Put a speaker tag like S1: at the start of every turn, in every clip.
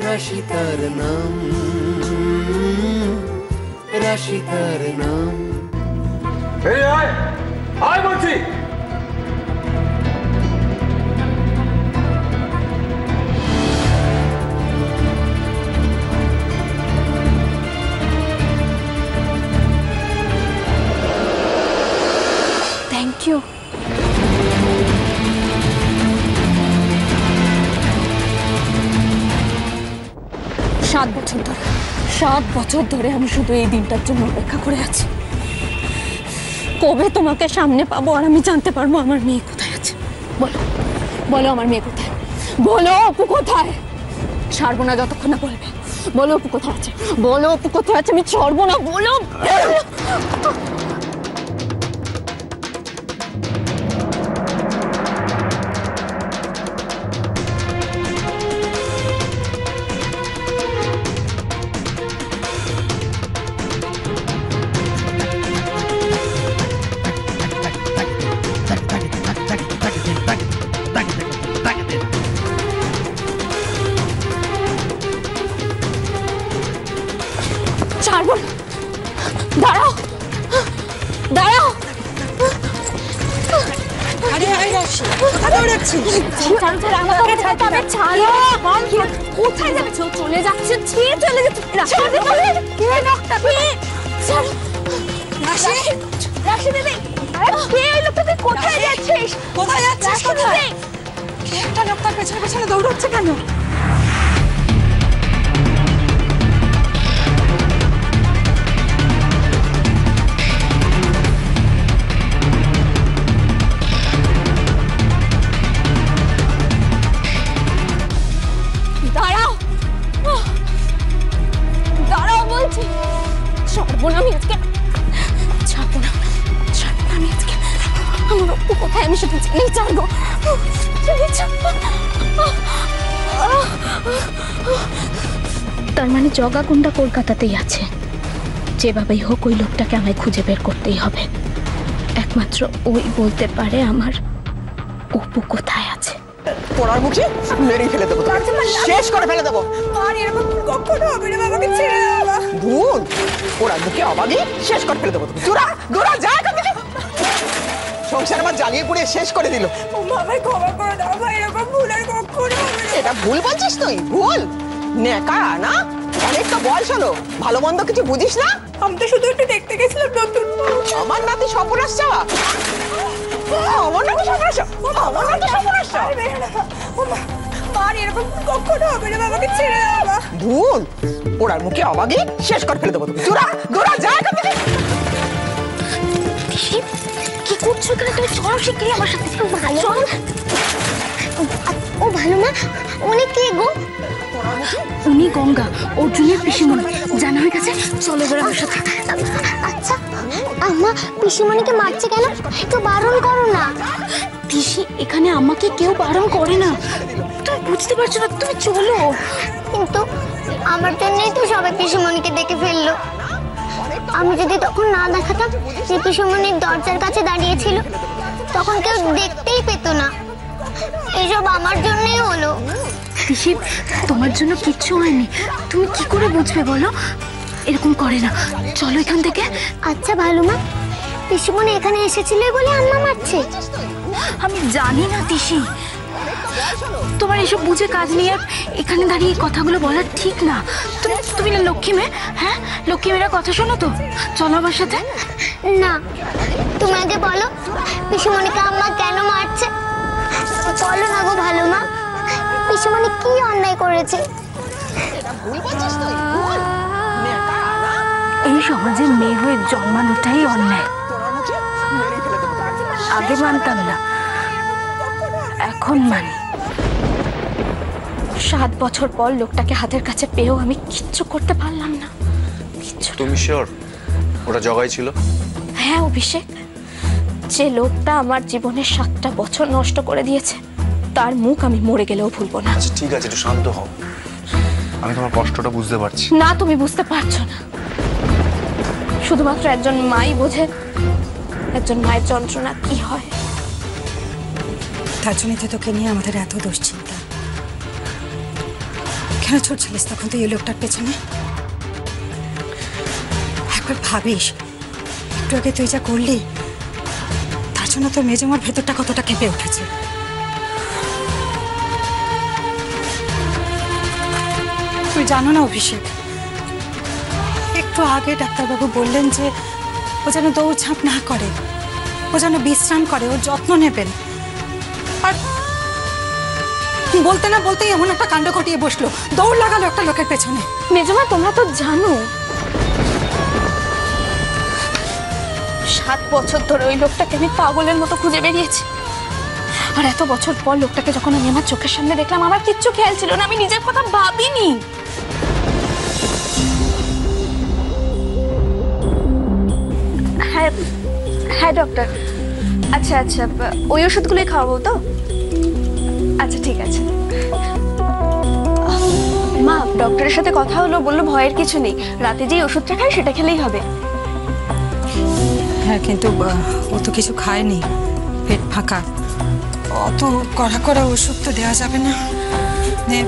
S1: রাশিতার নাম, রাশিতার নাম।
S2: এই আয় আয় বলছি।
S3: Thank you. 7 বছর ধরে আমি শুধু এই দিনটার জন্য অপেক্ষা করে আছি। কবে তোমাকে সামনে পাবো আর আমি জানতে পারবো আমার মেয়ে কোথায় আছে। বলো বলো আমার মেয়ে কোথায়, বলো অপু কোথায়। ছাড়বো না যতক্ষণ না বলবে। বলো অপু কোথায় আছে, বলো অপু কোথায় আছে, আমি ছাড়বো না, বলো। ছাড়বো না, দাঁড়াও দাঁড়াও।
S4: আরে আরে রাশি, কোথায় দৌড়াচ্ছিস?
S3: কোথায় যাবে? চলে যাচ্ছে, চলে যাচ্ছে। রাশি দিদি, এই লোকটা তুই কোথায় যাচ্ছিস?
S4: কোথায় যাচ্ছিস? কোথায়? একটা লোক তার পেছনে পেছনে দৌড়াচ্ছে কেন?
S3: দাঁড়াও দাঁড়াও বলছি। ছাড়বো না আমি আজকে, ছাড়বো না, ছাড়বো না আমি আজকে। আমার অপু কোথায় আমি সেটা জেনেই ছাড়বো।
S5: তার মানে জগাকুণ্ডা কলকাতাতেই আছে। যেভাবেই হোক ওই লোকটাকে আমায় খুঁজে বের করতেই হবে। একমাত্র ওই বলতে পারে আমার অপু কোথায় আছে।
S4: পড়ার মুখে মেরেই ফেলে দেবো, শেষ করে ফেলে দেবো। আর এরকম কখনো হবে না, বাবাকে ছেড়ে দাও বাবা। ভুল, পড়ার মুখে অবাগই শেষ করে ফেলে দেবো। তোরা তোরা যা এখান থেকে। সংসার আমার জ্বালিয়ে পুড়ে শেষ করে দিল। বাবাই ক্ষমা করে দাও ভাই, এরকম ভুল আর কখনো হবে না। এটা ভুল বলছিস তুই? ভুল নেকা না, অনেকটা বয়স হলো, ভালো মন্দ কিছু বুঝিস না। আমি তো শুধু একটু দেখতে গেছিলাম নতুন। আমার নাতি সর্বনাশ চাওয়া, আমার নাতি সর্বনাশ, আমার নাতি সর্বনাশ চাওয়া। আর এরকম কখনো হবে না, বাবাকে ছেড়ে দাও বাবা। ভুল, ওরার মুখে অবাগই শেষ করে ফেলে দেবো। তোরা তোরা যা এখান থেকে।
S5: কি করছো এখানে তুমি? চলো শিগগিরই আমার সাথে। ভালো ও ভালো না, উনি কে গো? উনি গঙ্গা, অর্জুনের পিসিমণি। জানা হয়ে গেছে, চলো এবার আমার সাথে। আচ্ছা আম্মা পিসিমণিকে মারছে কেন? একটু বারণ করো না। পিসি এখানে আমাকে কেউ বারণ করে না, তুমি বুঝতে পারছো না? তুমি চলো। কিন্তু আমার জন্যই তো সবাই পিসিমণিকে দেখে ফেললো। আমি যদি তখন না দেখাতাম যে পিসিমণির দরজার কাছে দাঁড়িয়েছিল, তখন কেউ দেখতেই পেত না। এসব আমার জন্যই হলো। পিসি তোমার জন্য কিচ্ছু হয়নি, তুমি কি করে বুঝবে বলো? এরকম করে না, চলো এখান থেকে। আচ্ছা ভালো মা, পিসিমণি এখানে এসেছিল বলে আম্মা মারছে। আমি জানি না তিসি, তোমার এসব বুঝে কাজ নিয়ে এখানে দাঁড়িয়ে কথাগুলো বলা ঠিক না। তুমি না লক্ষ্মী মেয়ে? হ্যাঁ, লক্ষ্মী মেয়েরা কথা শোনো তো। চলো আমার সাথে। না, তুমি আগে বলো পিসিমণিকে আম্মা কেন মারছে। বলো না গো ভালো মা, পিসিমণি কি অন্যায় করেছে? এই সমাজে মেয়ে হয়ে জন্মানোটাই অন্যায়। আগে মানতাম না, এখন মানি। 7 বছর পর লোকটাকে হাতের কাছে পেয়েও আমি কিচ্ছু করতে পারলাম না।
S6: তুমি শিওর ওটা জগাই ছিল?
S5: হ্যাঁ অভিষেক, যে লোকটা আমার জীবনের 7টা বছর নষ্ট করে দিয়েছে, তার মুখ আমি মরে গেলেও ভুলবো না।
S6: আচ্ছা ঠিক আছে, একটু শান্ত হও। আমি তোমার কষ্টটা বুঝতে পারছি।
S5: না, তুমি বুঝতে পারছো না। শুধুমাত্র একজন মাই বোঝে একজন মায়ের যন্ত্রণা কি হয়।
S4: তার জন্য তো তোকে নিয়ে আমাদের এত দুশ্চিন্তা।
S7: কেন ছুটছিলিস তখন তুই এই লোকটার পেছনে? একবার ভাবিস একটু আগে তুই যা করলি তার জন্য তোর মেজমার ভেতরটা কতটা কেঁপে উঠেছে। তুই জানো না অভিষেক, একটু আগে ডাক্তারবাবু বললেন যে ও যেন দৌড়ঝাঁপ না করে, ও যেন বিশ্রাম করে, ওর যত্ন নেবেন। আর বলতে না বলতেই এমন একটা কাণ্ড ঘটিয়ে বসলো, দৌড় লাগালো একটা লোকের পেছনে।
S3: মেজমা তোমরা তো জানো 7 বছর ধরে ওই লোকটাকে আমি পাগলের মতো খুঁজে বেরিয়েছি। আর এত বছর পর লোকটাকে যখন আমি আমার চোখের সামনে দেখলাম আমার কিচ্ছু খেয়াল ছিল না, আমি নিজের কথা ভাবিনি।
S5: হ্যাঁ হ্যাঁ ডক্টর, আচ্ছা আচ্ছা ওই ওষুধগুলোই খাওয়াবো তো? আচ্ছা ঠিক আছে। মা ডক্টরের সাথে কথা হলো, বললো ভয়ের কিছু নেই, রাতে যেই ওষুধটা খাই সেটা খেলেই হবে।
S7: হ্যাঁ কিন্তু ও তো কিছু খায়নি, পেট ফাঁকা, অত কড়া কড়া ওষুধ তো দেওয়া যাবে না। নে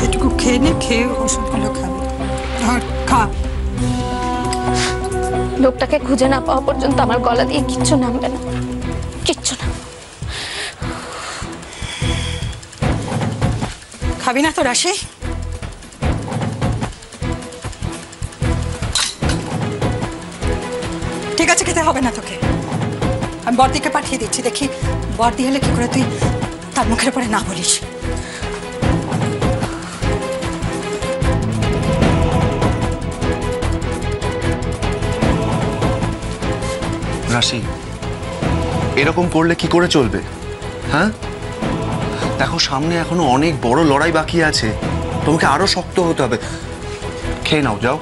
S7: এটুকু খেয়ে নে, খেয়ে ওষুধগুলো খাবে। ধর খা।
S3: লোকটাকে খুঁজে না পাওয়া পর্যন্ত আমার গলা দিয়ে কিচ্ছু নামবে না, কিচ্ছু না।
S7: খাবি না তো রাশি? ঠিক আছে, খেতে হবে না তোকে। আমি বর্দিকে পাঠিয়ে দিচ্ছি, দেখি বর্দি হলে কি করে তুই তার মুখের উপরে না বলিস।
S6: রাশি, এরকম করলে কি করে চলবে? হ্যাঁ দেখো, সামনে এখনো অনেক বড় লড়াই বাকি আছে, তোমাকে আরো শক্ত হতে হবে। খেয়ে নাও, যাও।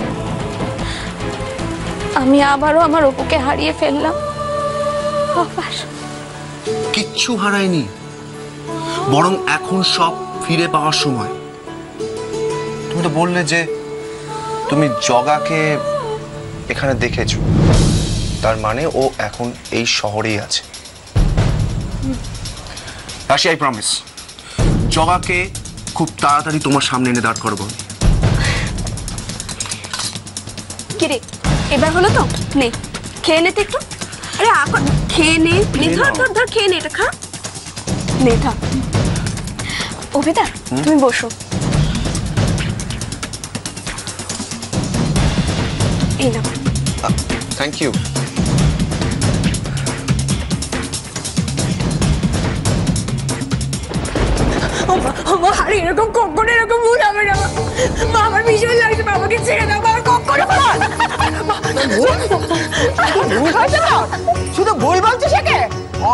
S3: আমি আবারও আমার অপুকে হারিয়ে ফেললাম।
S6: কিচ্ছু হারায়নি, বরং এখন সব ফিরে পাওয়ার সময়। তুমি তো বললে যে তুমি জগাকে এখানে দেখেছো, তার মানে ও এখন এই শহরেই আছে। রাশি, আই প্রমিস জগাকে খুব তাড়াতাড়ি তোমার সামনে এনে দাঁড় করবো।
S5: কিরে এবার হলো তো? নে খেয়ে নে তো একটু। আরে এখন খেয়ে নে, ধর ধর ধর খেয়ে নে, এটা খা। নে খা। অভিদা তুমি বসো। এই না,
S6: থ্যাংক ইউ।
S7: আরে এরকম কখনো এরকম ভুল হবে না মা, আমার ভীষণ লাগছে, বাবাকে ছেড়ে দাও, আমার কখনো
S4: শুধু ভুল বলছিস, একে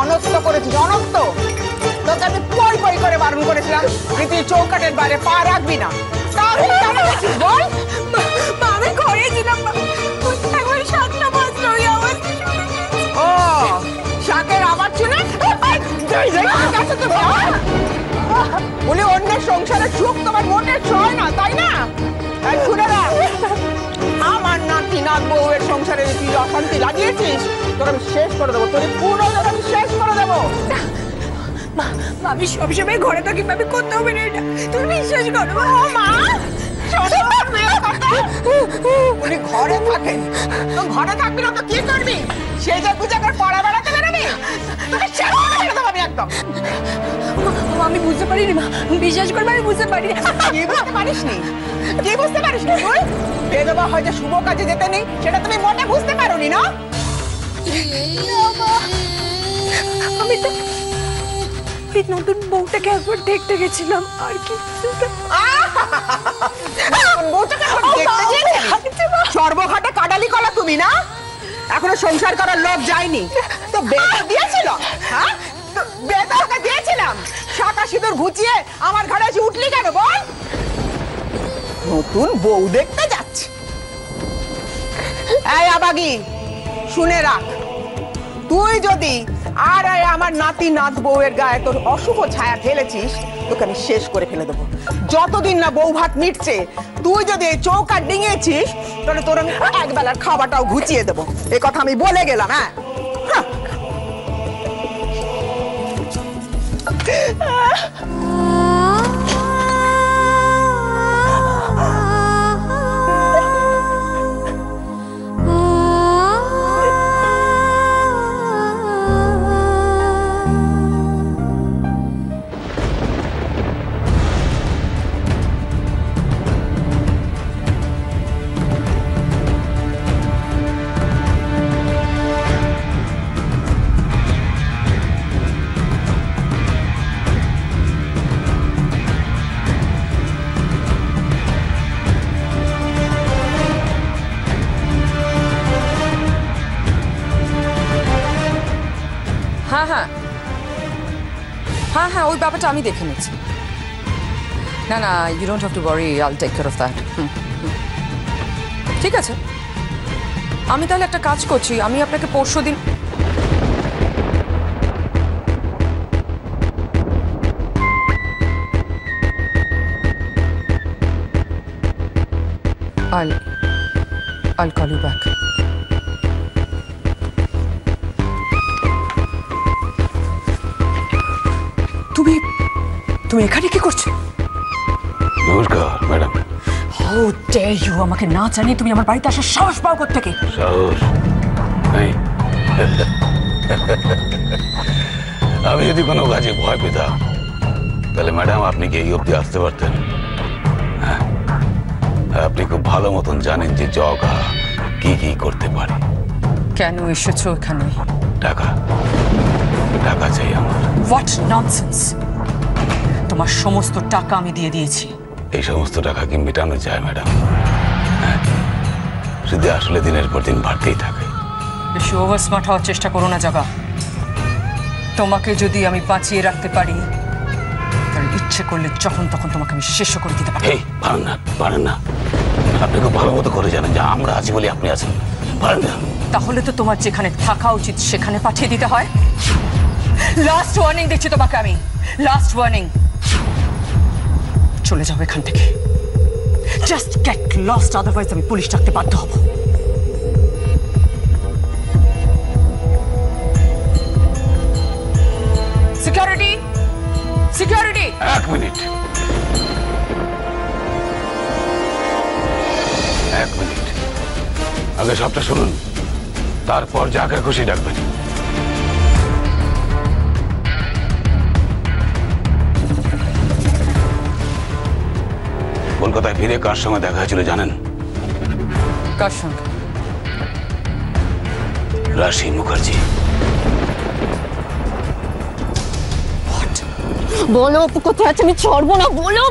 S4: অনর্থ করেছিস, অনর্থ। তোকে আমি পই করে বারণ করেছিলাম তুই চৌকাটের বাইরে পা রাখবি না, তাহলে কেন গেছিস বল?
S7: আমি করেছিলাম, এখন 7টা বাজলো, ওই আওয়াজ
S4: ও শাকের আবার শুনে বলে অন্যের সংসারের সুখ তোমার মোটের ছয় না, তাই না? তাই শুনে রাখ, আমার নাতি নাত বউয়ের সংসারে তুই অশান্তি লাগিয়েছিস, তোর আমি শেষ করে দেবো, তোর পুরো আমি শেষ করে দেবো।
S7: আমি সবসময় ঘরে থাকি, আমি করতে হবে না এটা, তুমি বিশ্বাস করো। মা
S4: উনি ঘরে থাকেন, তো ঘরে থাকবি না তো কি করবি? সেই যে পূজাকার পড়া বেড়াতে বেরোবি, তোকে শেষ করে ফেলে দেবো আমি একদম।
S7: আমি বুঝতে পারিনি মা, বিশ্বাস করবে আমি বুঝতে পারিনি।
S4: কি বুঝতে পারিসনি? কি বুঝতে পারিসনি তুই? বেদবা হয়তো শুভ কাজে যেতে নেই, সেটা তুমি মোটে বুঝতে পারোনি না?
S7: আমি তো নতুন বউটাকে একবার দেখতে গেছিলাম, আর কি
S4: সর্বঘাটে কাটালি কলা তুমি না? এখনো সংসার করার লোক যায়নি তো বেতন দিয়েছিলাম, হ্যাঁ বেতনটা দিয়েছিলাম, শাঁকা সিঁদুর ঘুচিয়ে আমার ঘরে এসে উঠলি কেন বল? নতুন বউ দেখতে যাচ্ছে। এই আবাগি শুনে রাখ, তুই যদি আর আমার নাতি নাত বউয়ের গায়ে তোর অশুভ ছায়া ফেলেছিস, তোকে আমি শেষ করে ফেলে দেবো। যতদিন না বউ ভাত মিটছে, তুই যদি এই চৌকাট ডিঙিয়েছিস, তাহলে তোর আমি একবেলার খাবারটাও ঘুচিয়ে দেবো, এ কথা আমি বলে গেলাম। হ্যাঁ
S8: হ্যাঁ হ্যাঁ হ্যাঁ হ্যাঁ, ওই ব্যাপারটা আমি দেখে নিচ্ছি। না না, you don't have to worry, I will take care of that. ঠিক আছে, আমি তাহলে একটা কাজ করছি, আমি আপনাকে পরশুদিন I'll call you back. তুমি এখানে কি করছো?
S9: নমস্কার ম্যাডাম।
S8: হাউ ডেয়ার ইউ, আমাকে না জানিয়ে তুমি আমার বাড়িতে আসার সাহস পাও কোত্থেকে?
S9: সাহস নেই। আমি যদি কোনো কাজে ভয় পেতাম তাহলে ম্যাডাম আপনি কি এই অবধি আসতে পারতেন? হ্যাঁ, আপনি খুব ভালো মতন জানেন যে জগা কি কি করতে পারে।
S8: কেন এসেছো এখানে?
S9: টাকা, টাকা চাই আমার।
S8: What nonsense! তোমার সমস্ত টাকা আমি দিয়ে দিয়েছি।
S9: এই সমস্ত টাকা কি মেটানো যায় ম্যাডাম? হ্যাঁ, শুধু আসলে দিনের পর দিন বাড়তেই থাকে।
S8: বেশি ওভার স্মার্ট হওয়ার চেষ্টা করো না জগা। তোমাকে যদি আমি বাঁচিয়ে রাখতে পারি তাহলে ইচ্ছে করলে যখন তখন তোমাকে আমি শেষ করে দিতে পারি।
S9: এই পারেন না, পারেন না। আপনি খুব ভালো মতো করে জানেন যে আমরা আছি বলে আপনি আছেন, পারেন না।
S8: তাহলে তো তোমার যেখানে থাকা উচিত সেখানে পাঠিয়ে দিতে হয়। লাস্ট ওয়ার্নিং দিচ্ছি তোমাকে আমি, লাস্ট ওয়ার্নিং। চলে যাও এখান থেকে, জাস্ট গেট লস্ট, আদারওয়াইজ আমি পুলিশ ডাকতে বাধ্য হব। Security, security!
S9: এক মিনিট, এক মিনিট, আগে সবটা শুনুন, তারপর যাকে খুশি ডাকবেন। কলকাতায় ফিরে কার সঙ্গে দেখা হয়েছিল জানেন?
S8: কার সঙ্গে?
S9: রাশি মুখার্জি।
S3: বলো অপু কোথায় আছে, আমি ছাড়বো না, বলো।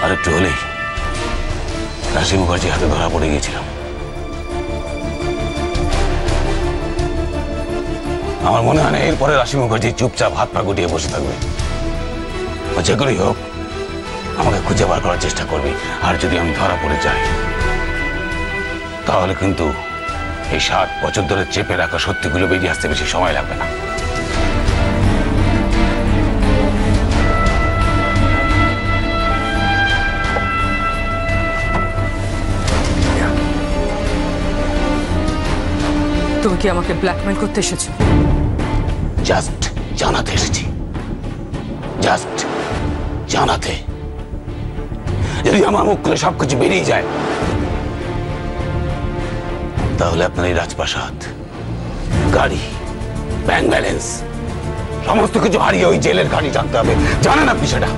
S9: আর একটু হলেই রাশি মুখার্জি হাতে ধরা পড়ে গিয়েছিলাম। আমার মনে হয় না এরপরে রাশি মুখার্জি চুপচাপ হাত পা গুটিয়ে বসে থাকবে। যে করেই হোক আমাকে খুঁজে বার করার চেষ্টা করবে। আর যদি আমি ধরা পড়ে যাই তাহলে কিন্তু এই 7 বছর ধরে চেপে রাখা সত্যিগুলো বেরিয়ে আসতে বেশি সময় লাগবে না।
S8: তুমি কি আমাকে ব্ল্যাকমেল করতে এসেছো?
S9: জাস্ট জানাতে এসেছি, জাস্ট জানাতে। যদি আমার মুখ খুলে সবকিছু বেরিয়ে যায় তাহলে আপনার এই রাজপ্রাসাদ, গাড়ি, ব্যাংক ব্যালেন্স সমস্ত কিছু হারিয়ে ওই জেলের গাড়ি টানতে হবে। জানেন আপনি সেটা?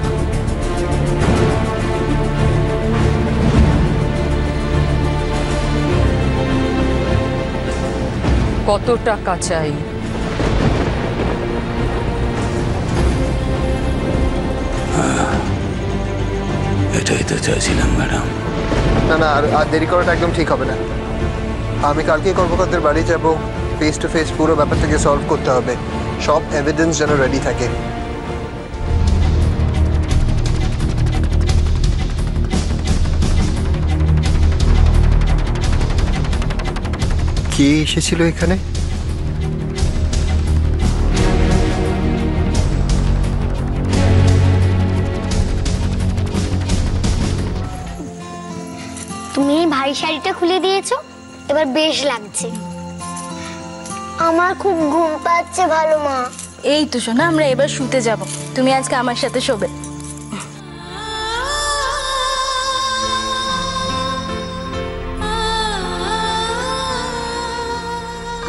S8: কত টাকা চাই?
S9: এটাই তো চাইছিলাম ম্যাডাম।
S6: না না, আর দেরি করাটা একদম ঠিক হবে না। আমি কালকে কর্মকর্তার বাড়ি যাব, ফেস টু ফেস পুরো ব্যাপারটাকে সলভ করতে হবে। সব এভিডেন্স যেন রেডি থাকে। কে এসেছিল এখানে?
S5: তুমি এই ভারী শাড়িটা খুলে দিয়েছো, এবার বেশ লাগছে। আমার খুব ঘুম পাচ্ছে ভালো মা।
S10: এই তো শোনা, আমরা এবার শুতে যাব, তুমি আজকে আমার সাথে শোবে।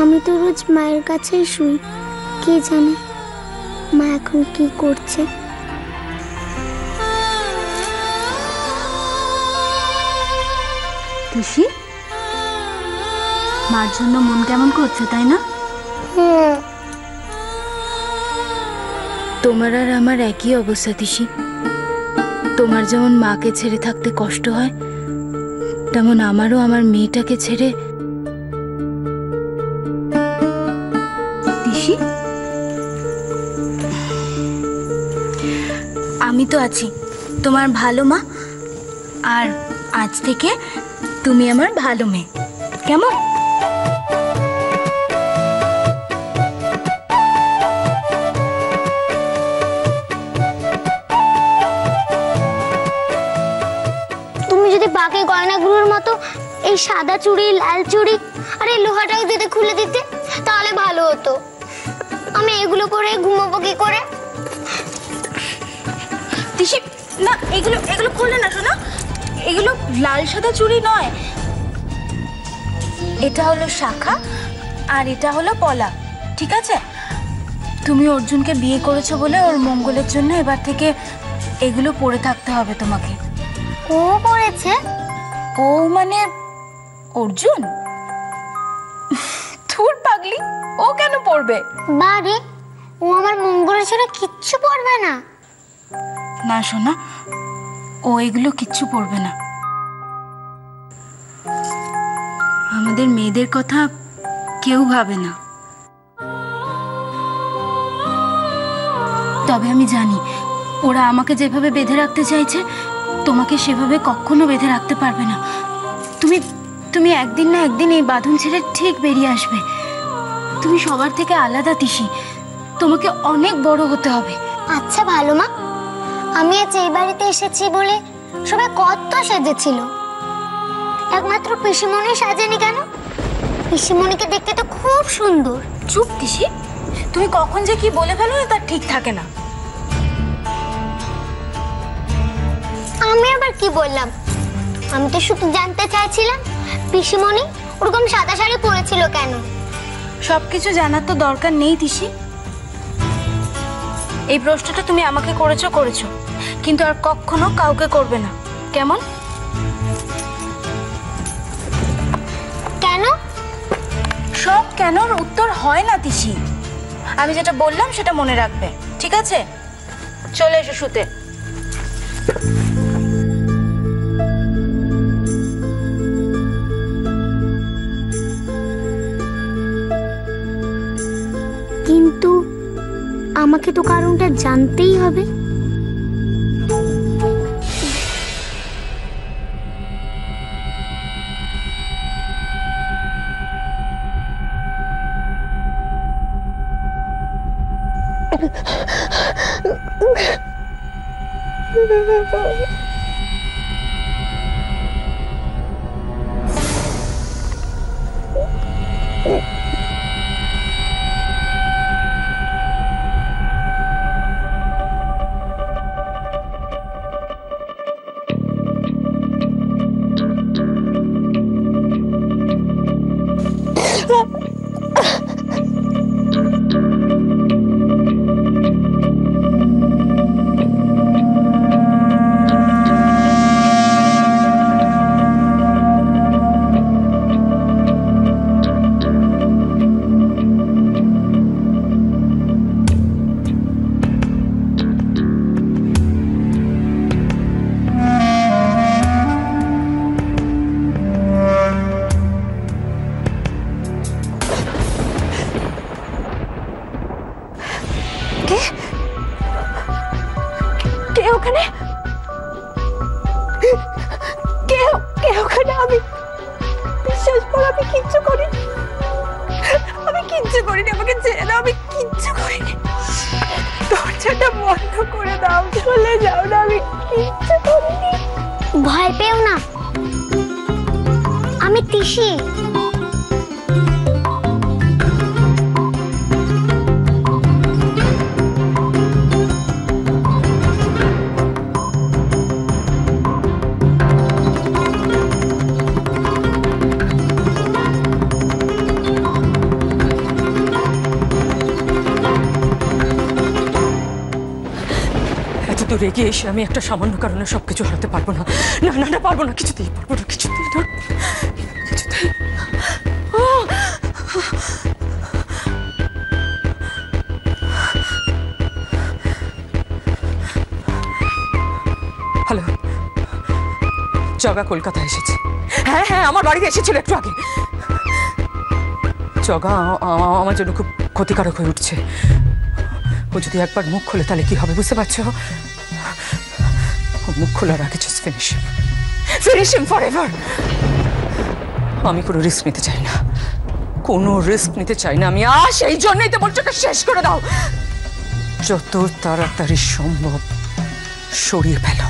S5: আমি তো রোজ মায়ের কাছেই শুই, কে জানে মা এখন কি করছে।
S10: তিশি, মার জন্য মন কেমন করছে তাই না? তোমার আর আমার একই অবস্থা তিশি। তোমার যেমন মাকে ছেড়ে থাকতে কষ্ট হয়, তেমন আমারও আমার মেয়েটাকে ছেড়ে। তিশি, আমি তো আছি তোমার ভালো মা, আর আজ থেকে তুমি আমার ভালো মেয়ে, কেমন?
S5: তুমি যদি বাকি গয়নাগুলোর মতো এই সাদা চুড়ি, লাল চুড়ি আর এই লোহাটাও যদি খুলে দিতে তাহলে ভালো হতো। আমি এগুলো পরে ঘুমাবো কি করে?
S10: তিশি, না, এগুলো এগুলো খুললে না শোনা, এগুলো লাল সাদা চুড়ি নয়, এটা হলো শাখা আর এটা হলো পলা, ঠিক আছে? তুমি অর্জুনকে বিয়ে করেছো বলে ওর মঙ্গলের জন্য এবার থেকে এগুলো পরে থাকতে হবে তোমাকে।
S5: ও পড়েছে?
S10: ও মানে অর্জুন? ধুর পাগলি, ও কেন পড়বে?
S5: বারে, ও আমার মঙ্গলের ছাড়া কিচ্ছু পড়বে না।
S10: না শোনা, ও এগুলো কিচ্ছু পড়বে না। আমাদের মেয়েদের কথা কেউ ভাবে না, তবে আমি জানি ওরা আমাকে যেভাবে বেঁধে রাখতে চাইছে তোমাকে সেভাবে কখনো বেঁধে রাখতে পারবে না। তুমি তুমি একদিন না একদিন এই বাঁধন ছেড়ে ঠিক বেরিয়ে আসবে। তুমি সবার থেকে আলাদা তিশি, তোমাকে অনেক বড় হতে হবে।
S5: আচ্ছা ভালো মা, আমি আজ এই বাড়িতে এসেছি বলে সবাই কত সেজেছিল, একমাত্র পিসিমণি সাজেনি কেন? পিসিমণিকে দেখতে তো খুব সুন্দর।
S10: চুপ তিশি, তুমি কখন যে কি বলে ফেলো তার ঠিক থাকে না।
S5: আমি আবার কি বললাম? আমি তো শুধু জানতে চাইছিলাম পিসিমণি ওরকম সাদা শাড়ি পরেছিল কেন।
S10: সবকিছু জানার তো দরকার নেই তিশি। এই প্রশ্নটা তুমি আমাকে করেছো, কিন্তু আর কখনো কাউকে করবে না, কেমন?
S5: কেন?
S10: সব কেনর উত্তর হয় না তিশি। আমি যেটা বললাম সেটা মনে রাখবে, ঠিক আছে? চলে এসো শুতে।
S5: কিন্তু আমাকে তো কারণটা জানতেই হবে।
S3: আমি বিশ্বাস করো, আমি কিচ্ছু করিনি, আমাকে ছেড়ে দাও, আমি কিচ্ছু করিনি। দরজাটা বন্ধ করে দাও, চলে যাও না, আমি কিচ্ছু করিনি।
S5: ভয় পেও না, আমি তিশি।
S8: রেগে এসে আমি একটা সামান্য কারণে সবকিছু হারাতে পারবো না। না না না, পারবো না, কিছুতেই পারবো না, কিছুতেই না, কিছুতেই। হ্যালো, জগা কলকাতা এসেছে, হ্যাঁ হ্যাঁ আমার বাড়িতে এসেছিল একটু আগে। জগা আমার জন্য খুব ক্ষতিকারক হয়ে উঠছে। ও যদি একবার মুখ খোলে তাহলে কি হবে বুঝতে পারছো? ও মুখ খোলার আগে জাস্ট ফিনিশ হিম ফরএভার। আমি কোনো রিস্ক নিতে চাই না, কোনো রিস্ক নিতে চাই না আমি। সেই জন্যই তো বলছো শেষ করে দাও, যত তাড়াতাড়ি সম্ভব সরিয়ে ফেলো।